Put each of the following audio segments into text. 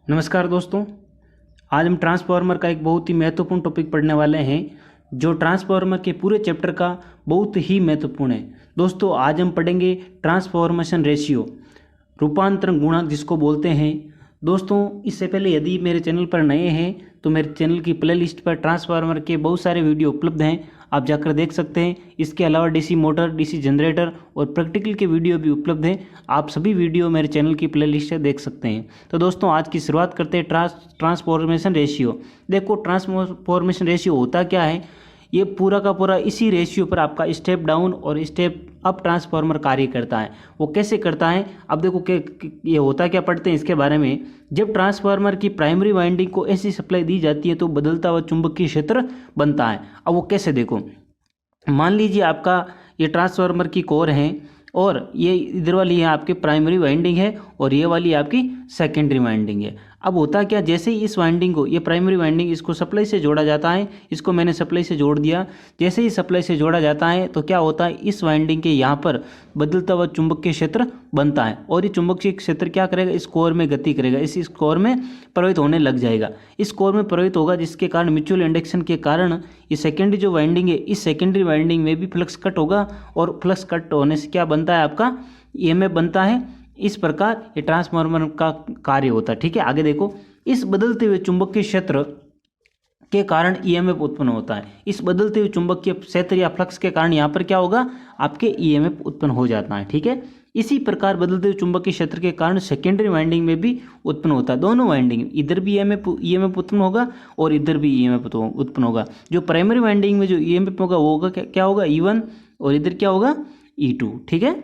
नमस्कार दोस्तों। आज हम ट्रांसफार्मर का एक बहुत ही महत्वपूर्ण टॉपिक पढ़ने वाले हैं जो ट्रांसफार्मर के पूरे चैप्टर का बहुत ही महत्वपूर्ण है। दोस्तों आज हम पढ़ेंगे ट्रांसफॉर्मेशन रेशियो, रूपांतरण गुणांक जिसको बोलते हैं। दोस्तों इससे पहले यदि मेरे चैनल पर नए हैं तो मेरे चैनल की प्लेलिस्ट पर ट्रांसफार्मर के बहुत सारे वीडियो उपलब्ध हैं, आप जाकर देख सकते हैं। इसके अलावा डीसी मोटर, डीसी जनरेटर और प्रैक्टिकल के वीडियो भी उपलब्ध हैं। आप सभी वीडियो मेरे चैनल की प्लेलिस्ट से देख सकते हैं। तो दोस्तों आज की शुरुआत करते हैं ट्रांसफॉर्मेशन रेशियो। देखो ट्रांसफॉर्मेशन रेशियो होता क्या है, ये पूरा का पूरा इसी रेशियो पर आपका स्टेप डाउन और स्टेप अप ट्रांसफार्मर कार्य करता है। वो कैसे करता है, अब देखो ये होता क्या, पढ़ते हैं इसके बारे में। जब ट्रांसफार्मर की प्राइमरी वाइंडिंग को ऐसी सप्लाई दी जाती है तो बदलता हुआ चुंबकीय क्षेत्र बनता है। अब वो कैसे, देखो मान लीजिए आपका ये ट्रांसफार्मर की कोर है और ये इधर वाली है आपकी प्राइमरी वाइंडिंग है और ये वाली आपकी सेकेंडरी वाइंडिंग है। अब होता क्या, जैसे ही इस वाइंडिंग को, ये प्राइमरी वाइंडिंग, इसको सप्लाई से जोड़ा जाता है, इसको मैंने सप्लाई से जोड़ दिया। जैसे ही सप्लाई से जोड़ा जाता है तो क्या होता है, इस वाइंडिंग के यहाँ पर बदलता हुआ चुंबकीय क्षेत्र बनता है और ये चुंबकीय क्षेत्र क्या करेगा, इस कोर में गति करेगा, इस कोर में प्रवाहित होने लग जाएगा। इस कोर में प्रवाहित होगा जिसके कारण म्यूचुअल इंडक्शन के कारण ये सेकेंडरी जो वाइंडिंग है, इस सेकेंडरी वाइंडिंग में भी फ्लक्स कट होगा और फ्लक्स कट होने से क्या बनता है, आपका ईएमएफ बनता है। इस प्रकार ये ट्रांसफार्मर का कार्य होता है। ठीक है, आगे देखो, इस बदलते हुए चुंबकीय क्षेत्र के कारण ईएमएफ उत्पन्न होता है। इस बदलते हुए चुंबकीय क्षेत्र या फ्लक्स के कारण यहाँ पर क्या होगा, आपके ईएमएफ उत्पन्न हो जाता है। ठीक है, इसी प्रकार बदलते हुए चुंबकीय क्षेत्र के कारण सेकेंडरी वाइंडिंग में भी उत्पन्न होता है। दोनों वाइंडिंग, इधर भी ईएमएफ उत्पन्न होगा और इधर भी ईएमएफ उत्पन्न होगा। जो प्राइमरी वाइंडिंग में जो ईएमएफ होगा वो होगा क्या होगा, E1, और इधर क्या होगा, E2। ठीक है,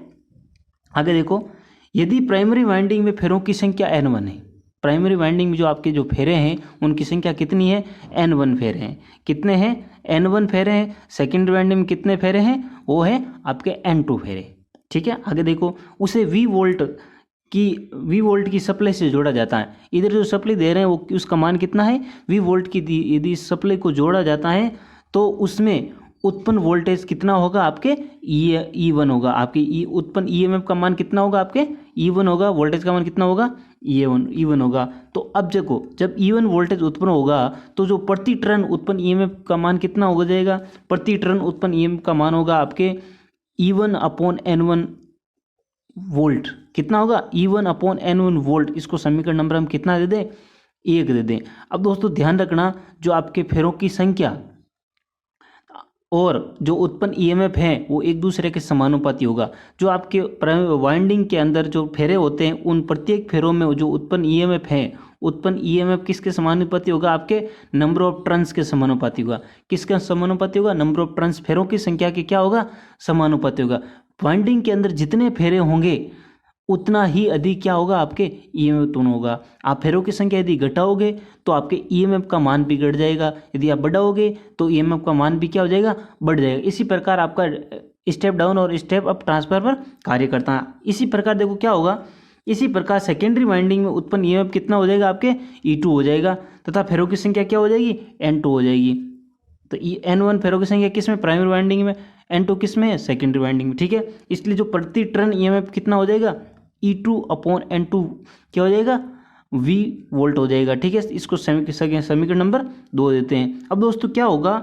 आगे देखो, यदि प्राइमरी वाइंडिंग में फेरों की संख्या N1 है, प्राइमरी वाइंडिंग में जो आपके जो फेरे हैं उनकी संख्या कितनी है, N1 फेरे हैं। कितने हैं, N1 फेरे हैं। सेकेंडरी वाइंडिंग में कितने फेरे हैं, वो है आपके N2 फेरे। ठीक है, आगे देखो, उसे V वोल्ट की सप्लाई से जोड़ा जाता है। इधर जो सप्लाई दे रहे हैं वो उसका मान कितना है, V वोल्ट की यदि सप्लाई को जोड़ा जाता है तो उसमें उत्पन्न वोल्टेज कितना होगा, आपके E1 होगा। आपके उत्पन्न ईएमएफ का मान कितना होगा, आपके E1 होगा। वोल्टेज का मान कितना होगा, E1 होगा। तो अब देखो, जब E1 वोल्टेज उत्पन्न होगा तो जो प्रति टर्न उत्पन्न ईएमएफ का मान कितना हो जाएगा, प्रति टर्न उत्पन्न ईएमएफ का मान होगा आपके E1/N1 वोल्ट। कितना होगा, E1/N1 वोल्ट। इसको समीकरण नंबर हम कितना दे दें, 1 दे दें। अब दोस्तों ध्यान रखना, जो आपके फेरों की संख्या और जो उत्पन्न ईएमएफ है वो एक दूसरे के समानुपाती होगा। जो आपके वाइंडिंग के अंदर जो फेरे होते हैं उन प्रत्येक फेरों में जो उत्पन्न ईएमएफ है, उत्पन्न ईएमएफ किसके समानुपाती होगा, आपके नंबर ऑफ टर्न्स के समानुपाती होगा। किसका समानुपाती होगा, नंबर ऑफ टर्न्स, फेरों की संख्या के क्या होगा, समानुपाती होगा। वाइंडिंग के अंदर जितने फेरे होंगे उतना ही अधिक क्या होगा, आपके ईएमएफ उत्पन्न होगा। आप फेरों की संख्या यदि घटाओगे तो आपके ईएमएफ का मान भी घट जाएगा, यदि आप बढ़ाओगे तो ईएमएफ का मान भी क्या हो जाएगा, बढ़ जाएगा। इसी प्रकार आपका स्टेप डाउन और स्टेप अप ट्रांसफार्मर कार्य करता है। इसी प्रकार देखो क्या होगा, इसी प्रकार सेकेंडरी वाइंडिंग में उत्पन्न ईएमएफ कितना हो जाएगा, आपके E2 हो जाएगा, तथा फेरों की संख्या क्या हो जाएगी, N2 हो जाएगी। तो N1 फेरों की संख्या किस में, प्राइमरी वाइंडिंग में, N2 किस में है, सेकेंडरी वाइंडिंग में। ठीक है, इसलिए जो प्रति टर्न ईएमएफ कितना हो जाएगा, E2/N2 क्या हो जाएगा, V वोल्ट हो जाएगा। ठीक है, इसको समीकरण नंबर 2 देते हैं। अब दोस्तों क्या होगा,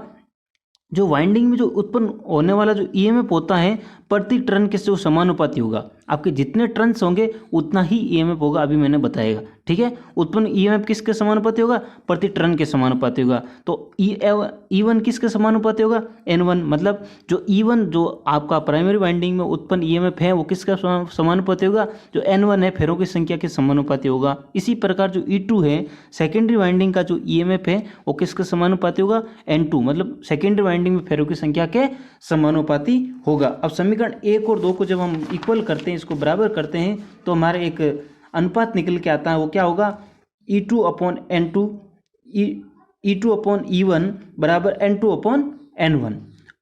जो वाइंडिंग में जो उत्पन्न होने वाला जो ईएमएफ होता है प्रति टर्न के जो समानुपाती होगा। आपके जितने टर्न्स होंगे उतना ही ईएमएफ होगा, अभी मैंने बताएगा। ठीक है, उत्पन्न ईएमएफ किसके समानुपाती होगा, प्रति टर्न के समानुपाती होगा। तो E1 किसके समानुपाती होगा, N1। मतलब जो E1 जो आपका प्राइमरी वाइंडिंग में उत्पन्न ईएमएफ है वो किसका समानुपाती होगा, जो N1 है फेरों की संख्या के समानुपाती होगा। इसी प्रकार जो E2 है सेकेंडरी वाइंडिंग का जो ईएमएफ है वो किसके समानुपाती होगा, N2। मतलब सेकेंडरी वाइंडिंग में फेरों की संख्या के समानुपाती होगा। अब समीकरण 1 और 2 को जब हम इक्वल करते हैं, इसको बराबर करते हैं, तो हमारे एक अनुपात निकल के आता है। वो क्या होगा, E2/N2 E2/E1 बराबर N2/N1।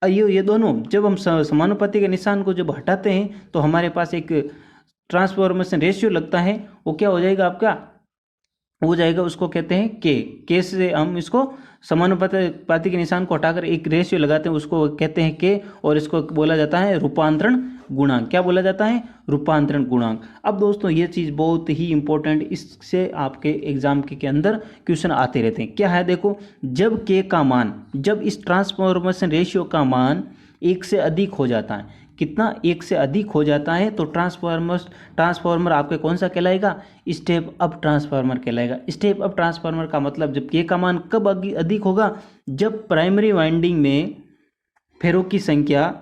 ये दोनों जब हम समानुपाती के निशान को जब हटाते हैं तो हमारे पास एक ट्रांसफॉर्मेशन रेशियो लगता है। वो क्या हो जाएगा, आपका हो जाएगा, उसको कहते हैं के से हम इसको समानुपाती के निशान को हटाकर एक रेशियो लगाते हैं, उसको कहते हैं के, और इसको बोला जाता है रूपांतरण गुणांक, क्या बोला जाता है, रूपांतरण गुणांक। अब दोस्तों ये चीज़ बहुत ही इंपॉर्टेंट, इससे आपके एग्जाम के अंदर क्वेश्चन आते रहते हैं। क्या है देखो, जब के का मान, जब इस ट्रांसफॉर्मेशन रेशियो का मान 1 से अधिक हो जाता है, कितना, 1 से अधिक हो जाता है, तो ट्रांसफॉर्मर आपके कौन सा कहलाएगा, स्टेप अप ट्रांसफार्मर कहलाएगा। स्टेप अप ट्रांसफार्मर का मतलब जब के का मान कब अधिक होगा, जब प्राइमरी वाइंडिंग में फेरों की संख्या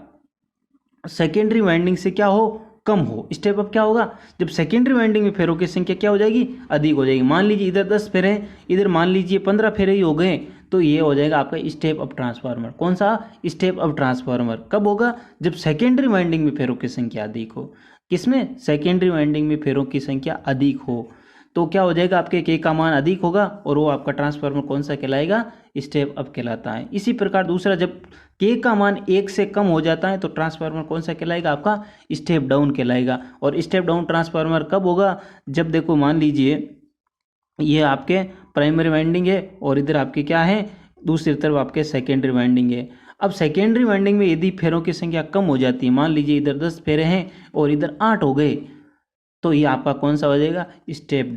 सेकेंडरी वाइंडिंग से क्या हो, कम हो। स्टेप अप क्या होगा, जब सेकेंडरी वाइंडिंग में फेरों की संख्या क्या हो जाएगी, अधिक हो जाएगी। मान लीजिए इधर 10 फेरे हैं, इधर मान लीजिए 15 फेरे ही हो गए, तो ये हो जाएगा आपका स्टेप अप ट्रांसफार्मर। कौन सा, स्टेप अप ट्रांसफार्मर। कब होगा, जब सेकेंडरी वाइंडिंग में फेरों की संख्या अधिक हो। किसमें, सेकेंडरी वाइंडिंग में फेरों की संख्या अधिक हो, तो क्या हो जाएगा, आपके के का मान अधिक होगा और वो आपका ट्रांसफार्मर कौन सा कहलाएगा, स्टेप अप कहलाता है। इसी प्रकार दूसरा, जब के का मान 1 से कम हो जाता है तो ट्रांसफार्मर कौन सा कहलाएगा, आपका स्टेप डाउन कहलाएगा। और स्टेप डाउन ट्रांसफार्मर कब होगा, जब देखो मान लीजिए ये आपके प्राइमरी वाइंडिंग है और इधर आपके क्या है, दूसरी तरफ आपके सेकेंडरी वाइंडिंग है। अब सेकेंडरी वाइंडिंग में यदि फेरों की संख्या कम हो जाती है, मान लीजिए इधर 10 फेरे हैं और इधर 8 हो गए, तो ये आपका कौन सा हो जाएगा, स्टेप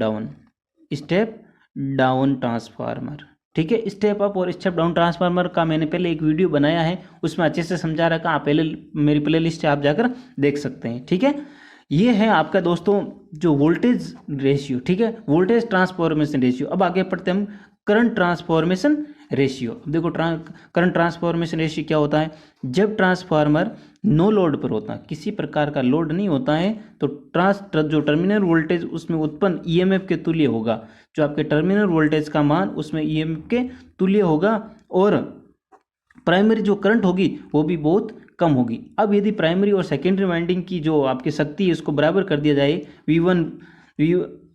डाउन ट्रांसफार्मर। ठीक है, स्टेप अप और स्टेप डाउन ट्रांसफार्मर का मैंने पहले एक वीडियो बनाया है, उसमें अच्छे से समझा रखा, आप पहले मेरी प्ले लिस्ट से आप जाकर देख सकते हैं। ठीक है, ये है आपका दोस्तों जो वोल्टेज रेशियो। ठीक है, वोल्टेज ट्रांसफॉर्मेशन रेशियो। अब आगे पढ़ते हम करंट ट्रांसफॉर्मेशन रेशियो। देखो करंट ट्रांसफॉर्मेशन रेशियो क्या होता है, जब ट्रांसफार्मर नो लोड पर होता है, किसी प्रकार का लोड नहीं होता है, तो जो टर्मिनल वोल्टेज उसमें उत्पन्न ईएमएफ के तुल्य होगा। जो आपके टर्मिनल वोल्टेज का मान उसमें ईएमएफ के तुल्य होगा और प्राइमरी जो करंट होगी वो भी बहुत कम होगी। अब यदि प्राइमरी और सेकेंडरी वाइंडिंग की जो आपकी शक्ति है इसको बराबर कर दिया जाए,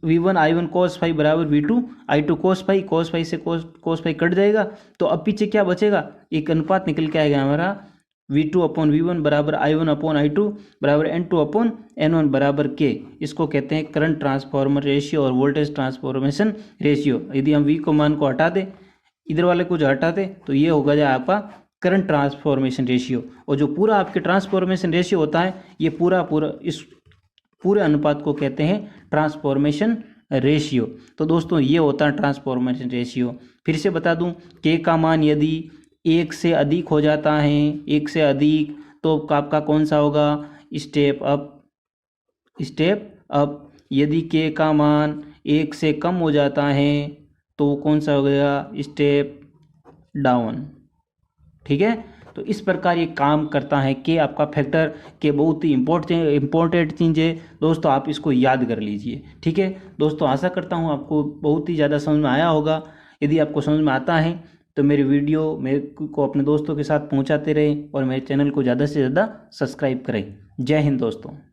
V1 I1 cos फाई बराबर V2 I2 cos फाई से cos फाई कट जाएगा, तो अब पीछे क्या बचेगा, एक अनुपात निकल के आएगा हमारा V2 अपॉन V1 बराबर I1 अपॉन I2 बराबर N2 अपॉन N1 बराबर K। इसको कहते हैं करंट ट्रांसफॉर्मर रेशियो और वोल्टेज ट्रांसफॉर्मेशन रेशियो। यदि हम V को मान को हटा दें, इधर वाले को जो हटा दें, तो ये होगा जाए आपका करंट ट्रांसफॉर्मेशन रेशियो। और जो पूरा आपके ट्रांसफॉर्मेशन रेशियो होता है, ये पूरा इस पूरे अनुपात को कहते हैं ट्रांसफॉर्मेशन रेशियो। तो दोस्तों ये होता है ट्रांसफॉर्मेशन रेशियो। फिर से बता दूं, के का मान यदि 1 से अधिक हो जाता है, 1 से अधिक, तो आपका कौन सा होगा, स्टेप अप। यदि के का मान 1 से कम हो जाता है तो कौन सा हो गया, स्टेप डाउन। ठीक है, तो इस प्रकार ये काम करता है कि आपका फैक्टर के बहुत ही इम्पोर्टेंट चीज़ है दोस्तों, आप इसको याद कर लीजिए। ठीक है दोस्तों, आशा करता हूँ आपको बहुत ही ज़्यादा समझ में आया होगा। यदि आपको समझ में आता है तो मेरी वीडियो मेरे को अपने दोस्तों के साथ पहुँचाते रहें और मेरे चैनल को ज़्यादा से ज़्यादा सब्सक्राइब करें। जय हिंद दोस्तों।